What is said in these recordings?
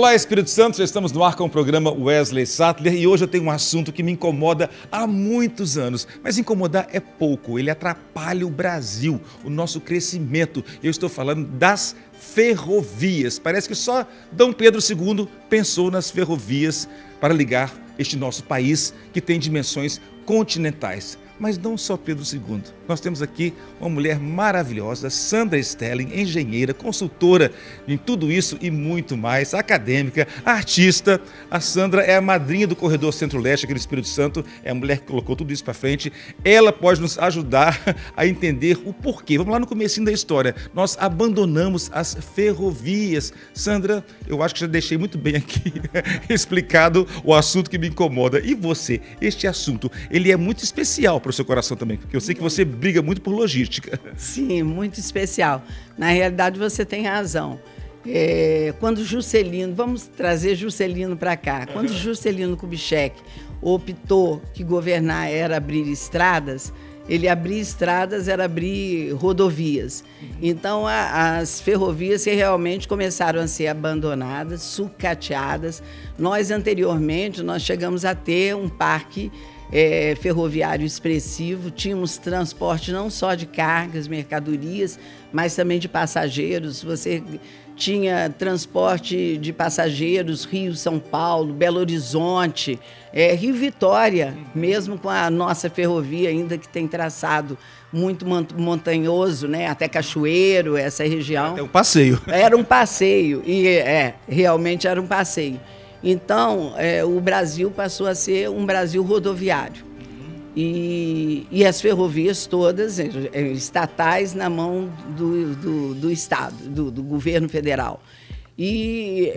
Olá, Espírito Santo, já estamos no ar com o programa Wesley Sattler e hoje eu tenho um assunto que me incomoda há muitos anos, mas incomodar é pouco, ele atrapalha o Brasil, o nosso crescimento. Eu estou falando das ferrovias. Parece que só Dom Pedro II pensou nas ferrovias para ligar este nosso país que tem dimensões continentais. Mas não só Pedro II. Nós temos aqui uma mulher maravilhosa, Sandra Stelling, engenheira, consultora em tudo isso e muito mais, acadêmica, artista. A Sandra é a madrinha do Corredor Centro-Leste aqui no Espírito Santo, é a mulher que colocou tudo isso para frente. Ela pode nos ajudar a entender o porquê. Vamos lá no comecinho da história. Nós abandonamos as ferrovias. Sandra, eu acho que já deixei muito bem aqui explicado o assunto que me incomoda. E você, este assunto, ele é muito especial para o seu coração também, porque eu sei que você briga muito por logística. Sim, muito especial. Na realidade, você tem razão. Quando Juscelino, vamos trazer Juscelino para cá, quando Juscelino Kubitschek optou que governar era abrir estradas, ele abrir estradas era abrir rodovias. Então, as ferrovias realmente começaram a ser abandonadas, sucateadas. Nós, anteriormente, nós chegamos a ter um parque ferroviário expressivo, tínhamos transporte não só de cargas, mercadorias, mas também de passageiros. Você tinha transporte de passageiros Rio, São Paulo, Belo Horizonte, Rio Vitória, mesmo com a nossa ferrovia ainda que tem traçado muito montanhoso, né? Até Cachoeiro, essa região. É um passeio. Era um passeio, realmente era um passeio. Então, o Brasil passou a ser um Brasil rodoviário. E as ferrovias todas estatais na mão do Estado, do governo federal. E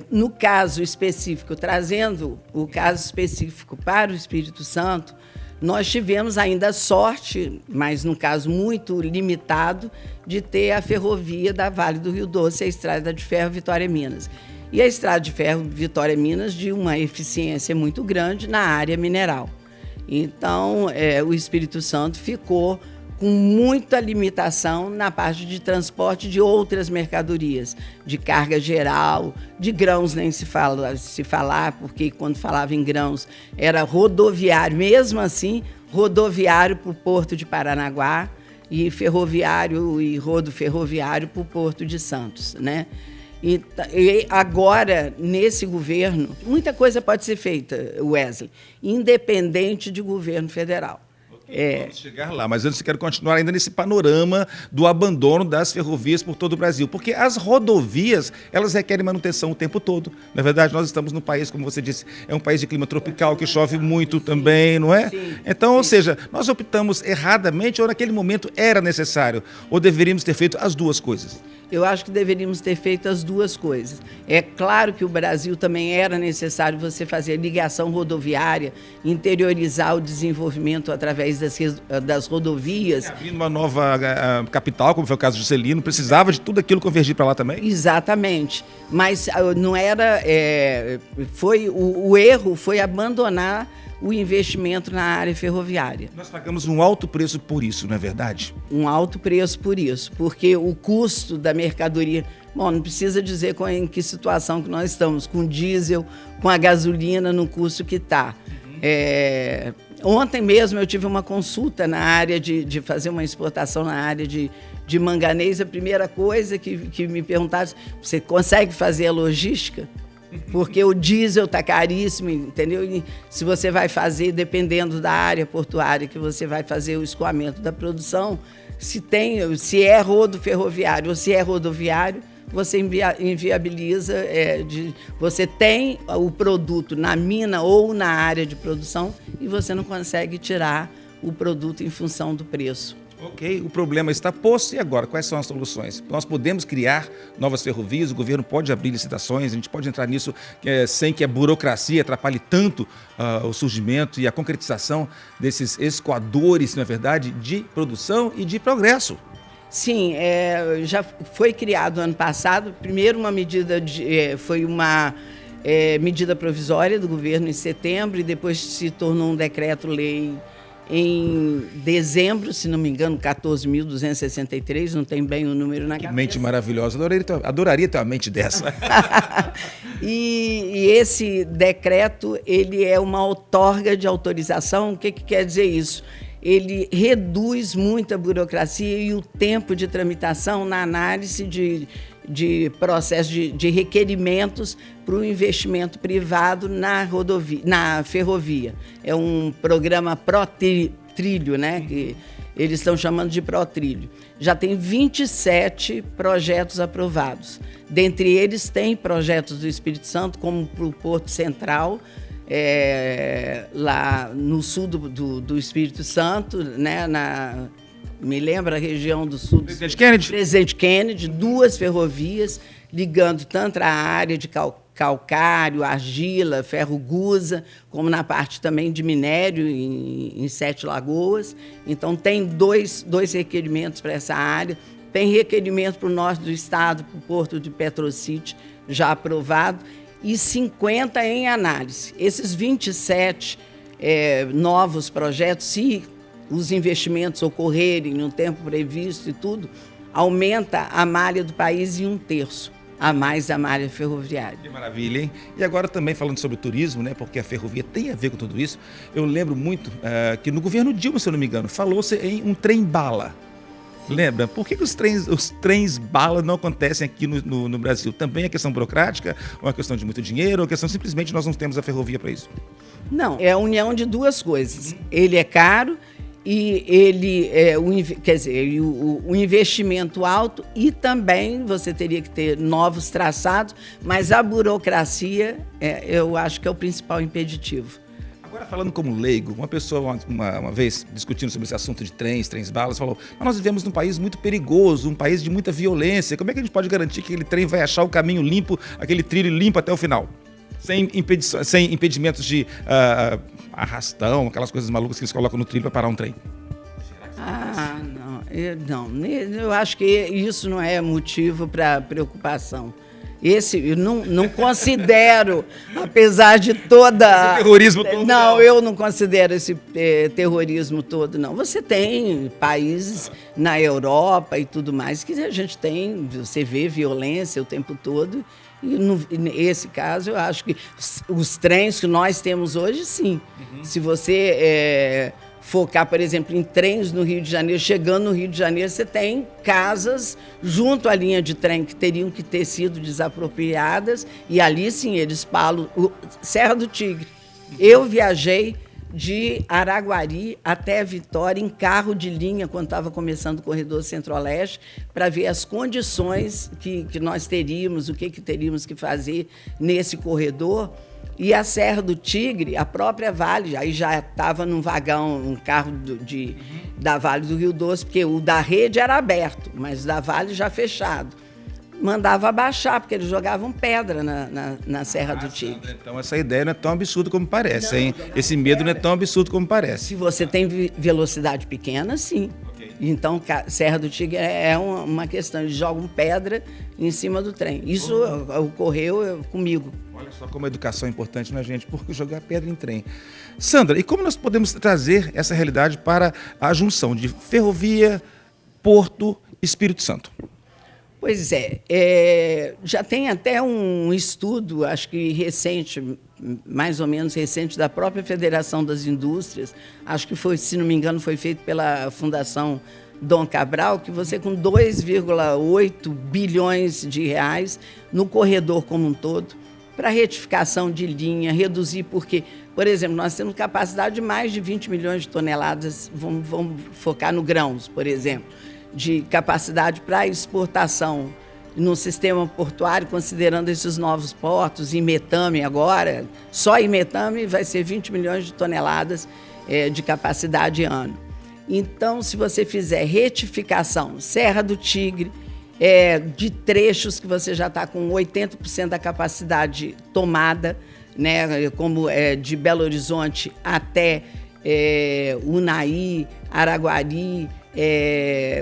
no caso específico, trazendo o caso específico para o Espírito Santo, nós tivemos ainda sorte, mas num caso muito limitado, de ter a ferrovia da Vale do Rio Doce, a Estrada de Ferro Vitória-Minas. E a Estrada de Ferro Vitória-Minas de uma eficiência muito grande na área mineral. Então, o Espírito Santo ficou com muita limitação na parte de transporte de outras mercadorias, de carga geral, de grãos nem se falar, porque quando falava em grãos era rodoviário, mesmo assim, rodoviário para o Porto de Paranaguá e ferroviário e rodoferroviário para o Porto de Santos, né? E agora, nesse governo, muita coisa pode ser feita, Wesley, independente de governo federal. Vamos chegar lá, mas antes eu quero continuar ainda nesse panorama do abandono das ferrovias por todo o Brasil, porque as rodovias, elas requerem manutenção o tempo todo. Na verdade, nós estamos num país, como você disse, é um país de clima tropical, que chove muito também, não é? Sim. Então, ou seja, nós optamos erradamente ou naquele momento era necessário, ou deveríamos ter feito as duas coisas? Eu acho que deveríamos ter feito as duas coisas. É claro que o Brasil também era necessário você fazer ligação rodoviária, interiorizar o desenvolvimento através das rodovias. Abrindo uma nova capital, como foi o caso de Juscelino, precisava de tudo aquilo convergir para lá também? Exatamente. Mas não era... o erro foi abandonar o investimento na área ferroviária. Nós pagamos um alto preço por isso, não é verdade? Um alto preço por isso, porque o custo da mercadoria... Bom, não precisa dizer em que situação que nós estamos, com diesel, com a gasolina no custo que está. Ontem mesmo eu tive uma consulta na área de fazer uma exportação na área de manganês. A primeira coisa que me perguntaram, você consegue fazer a logística? Porque o diesel está caríssimo, entendeu? E se você vai fazer, dependendo da área portuária que você vai fazer o escoamento da produção, se é rodoferroviário ou se é rodoviário, você inviabiliza, você tem o produto na mina ou na área de produção e você não consegue tirar o produto em função do preço. Ok, o problema está posto e agora? Quais são as soluções? Nós podemos criar novas ferrovias, o governo pode abrir licitações, a gente pode entrar nisso sem que a burocracia atrapalhe tanto o surgimento e a concretização desses escoadores, na verdade, de produção e de progresso. Sim, já foi criado ano passado, primeiro uma medida, foi uma medida provisória do governo em setembro e depois se tornou um decreto-lei em dezembro, se não me engano, 14.263, não tem bem o número na cabeça. Mente maravilhosa, adoraria ter uma mente dessa. E esse decreto, ele é uma outorga de autorização. O que quer dizer isso? Ele reduz muito a burocracia e o tempo de tramitação na análise de processo de requerimentos para o investimento privado na ferrovia. É um programa Pró-Trilho, né? Que eles estão chamando de Pró-Trilho. Já tem 27 projetos aprovados. Dentre eles, tem projetos do Espírito Santo, como para o Porto Central, lá no sul do Espírito Santo, né? Me lembra a região do sul. Presidente Kennedy, 2 ferrovias, ligando tanto a área de calcário, argila, ferro gusa, como na parte também de minério, em 7 Lagoas. Então, tem dois requerimentos para essa área. Tem requerimento para o norte do estado, para o Porto de Petrocity, já aprovado, e 50 em análise. Esses 27 novos projetos, se os investimentos ocorrerem no tempo previsto e tudo, aumenta a malha do país em 1/3, a mais da malha ferroviária. Que maravilha, hein? E agora também falando sobre turismo, né? Porque a ferrovia tem a ver com tudo isso. Eu lembro muito que no governo Dilma, se eu não me engano, falou-se em um trem-bala. Lembra? Por que os trens-bala não acontecem aqui no Brasil? Também é questão burocrática, ou é uma questão de muito dinheiro, ou é questão simplesmente nós não temos a ferrovia para isso? Não, é a união de duas coisas. Ele é caro e ele o investimento alto, e também você teria que ter novos traçados, mas a burocracia, eu acho que é o principal impeditivo. Agora, falando como leigo, uma pessoa, uma vez, discutindo sobre esse assunto de trens-balas, falou: mas nós vivemos num país muito perigoso, um país de muita violência. Como é que a gente pode garantir que aquele trem vai achar o caminho limpo, aquele trilho limpo até o final? Sem impedimentos de arrastão, aquelas coisas malucas que eles colocam no trilho para parar um trem. Eu acho que isso não é motivo para preocupação. Eu não considero, apesar de toda... Esse terrorismo todo. Não, eu não considero esse terrorismo todo, não. Você tem países na Europa e tudo mais que a gente tem, você vê violência o tempo todo. E nesse caso, eu acho que os trens que nós temos hoje, sim. Uhum. Se você focar, por exemplo, em trens no Rio de Janeiro, chegando no Rio de Janeiro, você tem casas junto à linha de trem que teriam que ter sido desapropriadas, e ali, sim, eles falam Serra do Tigre. Eu viajei de Araguari até Vitória em carro de linha, quando estava começando o corredor Centro-Oeste, para ver as condições que nós teríamos, o que teríamos que fazer nesse corredor. E a Serra do Tigre, a própria Vale, aí já estava num vagão, um carro da Vale do Rio Doce, porque o da rede era aberto, mas o da Vale já fechado. Mandava abaixar, porque eles jogavam pedra na Serra do Tigre. Então essa ideia não é tão absurda como parece, hein? Esse medo não é tão absurdo como parece. Se você tem velocidade pequena, sim. Okay. Então, Serra do Tigre é uma questão, eles jogam pedra em cima do trem. Isso ocorreu comigo. Olha só como a educação é importante, né, gente? Porque jogar pedra em trem. Sandra, e como nós podemos trazer essa realidade para a junção de ferrovia, Porto, Espírito Santo? Pois já tem até um estudo, acho que recente, mais ou menos recente, da própria Federação das Indústrias, acho que foi, se não me engano, foi feito pela Fundação Dom Cabral, que você com 2,8 bilhões de reais no corredor como um todo, para retificação de linha, reduzir, porque, por exemplo, nós temos capacidade de mais de 20 milhões de toneladas, vamos focar no grãos, por exemplo, de capacidade para exportação no sistema portuário, considerando esses novos portos, Imetame agora, só Imetame vai ser 20 milhões de toneladas de capacidade ano. Então, se você fizer retificação, Serra do Tigre, de trechos que você já está com 80% da capacidade tomada, né, como de Belo Horizonte até Unai, Araguari,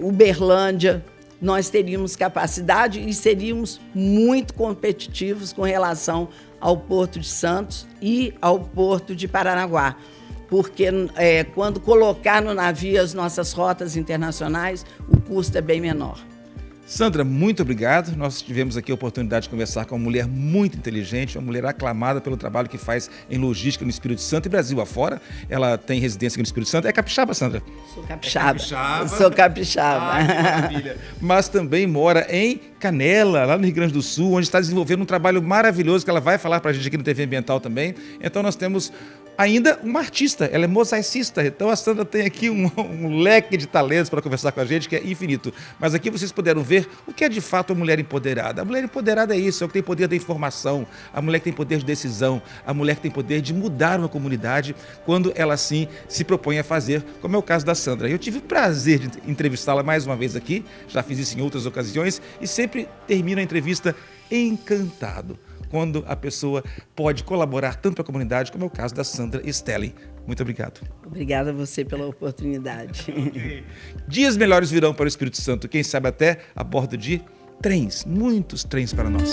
Uberlândia, nós teríamos capacidade e seríamos muito competitivos com relação ao Porto de Santos e ao Porto de Paranaguá. porque quando colocar no navio as nossas rotas internacionais, o custo é bem menor. Sandra, muito obrigado. Nós tivemos aqui a oportunidade de conversar com uma mulher muito inteligente, uma mulher aclamada pelo trabalho que faz em logística no Espírito Santo e Brasil afora. Ela tem residência aqui no Espírito Santo. É capixaba, Sandra? Sou capixaba. É capixaba. Sou capixaba. Ah, que maravilha. Mas também mora em Canela, lá no Rio Grande do Sul, onde está desenvolvendo um trabalho maravilhoso que ela vai falar para a gente aqui no TV Ambiental também. Então nós temos ainda uma artista, ela é mosaicista, então a Sandra tem aqui um leque de talentos para conversar com a gente que é infinito. Mas aqui vocês puderam ver o que é de fato a mulher empoderada. A mulher empoderada é isso, é o que tem poder da informação, a mulher que tem poder de decisão, a mulher que tem poder de mudar uma comunidade quando ela sim se propõe a fazer, como é o caso da Sandra. Eu tive o prazer de entrevistá-la mais uma vez aqui, já fiz isso em outras ocasiões e sempre termino a entrevista encantado quando a pessoa pode colaborar tanto para a comunidade, como é o caso da Sandra Stelling. Muito obrigado. Obrigada a você pela oportunidade. Dias melhores virão para o Espírito Santo, quem sabe até a bordo de trens, muitos trens para nós.